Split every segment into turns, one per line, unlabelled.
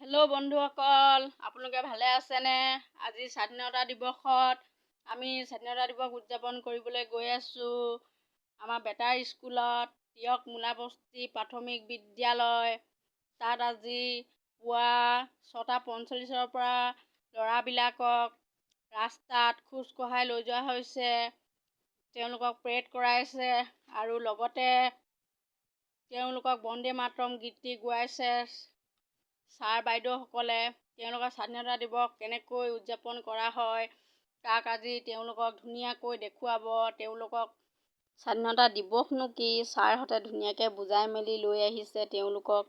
Hello' বন্ধুসকল, আপোনালোকে ভালে আছেনে? আজি স্বাধীনতা দিৱসত আমি স্বাধীনতা দিৱস উদযাপন কৰিবলৈ গৈ আছোঁ আমাৰ বেটাৰ স্কুলত, তিয়ক মূলাবস্তি প্ৰাথমিক বিদ্যালয়। তাত আজি পুৱা 6:45 পৰা ল'ৰাবিলাকক ৰাস্তাত খোজ কঢ়াই লৈ যোৱা হৈছে। তেওঁলোকক পেৰেড কৰাইছে আৰু লগতে তেওঁলোকক বন্দে মাতৰম গীতটি গোৱাইছে। ছাৰ বাইদেউসকলে তেওঁলোকৰ স্বাধীনতা দিৱস কেনেকৈ উদযাপন কৰা হয় তাক আজি তেওঁলোকক ধুনীয়াকৈ দেখুৱাব। তেওঁলোকক স্বাধীনতা দিৱসনো কি ছাৰহঁতে ধুনীয়াকৈ বুজাই মেলি লৈ আহিছে। তেওঁলোকক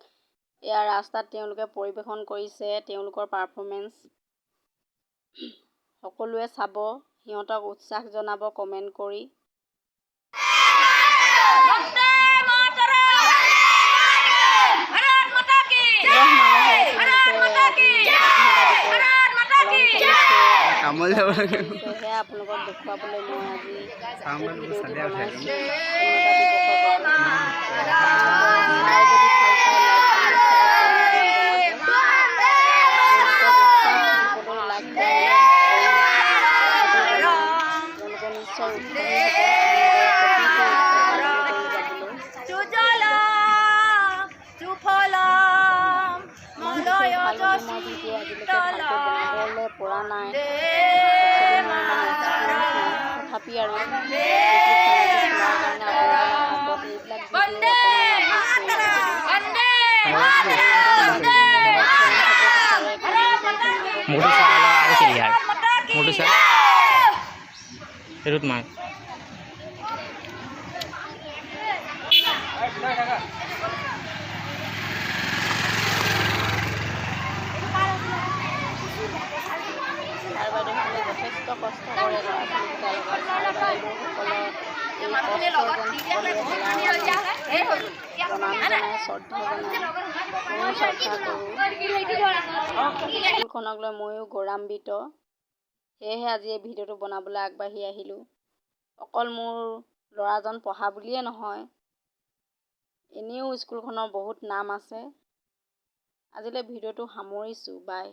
এয়া ৰাস্তাত তেওঁলোকে পৰিৱেশন কৰিছে তেওঁলোকৰ পাৰফৰ্মেঞ্চ। সকলোৱে চাব, সিহঁতক উৎসাহ জনাব কমেণ্ট কৰি। সেয়া আপোনালোকক দেখুৱাবলৈ মই আজি ভিডিঅ'টি বনাইছোঁ। বনাবলৈ পৰা নাই, তথাপি আৰু যথেষ্ট কষ্ট কৰে ল'ৰা ছোৱালীকেইটাৰ লগত। ছাৰ বাইদেউসকলৰ প্ৰণাম জনাই শ্ৰদ্ধা জনাই ময়ো শ্ৰদ্ধা কৰোঁ। স্কুলখনক লৈ ময়ো গৌৰৱান্বিত। সেয়েহে আজি এই ভিডিঅ'টো বনাবলৈ আগবাঢ়ি আহিলোঁ। অকল মোৰ ল'ৰাজন পঢ়া বুলিয়ে নহয়, এনেও স্কুলখনৰ বহুত নাম আছে। আজিলৈ ভিডিঅ'টো সামৰিছোঁ। বাই।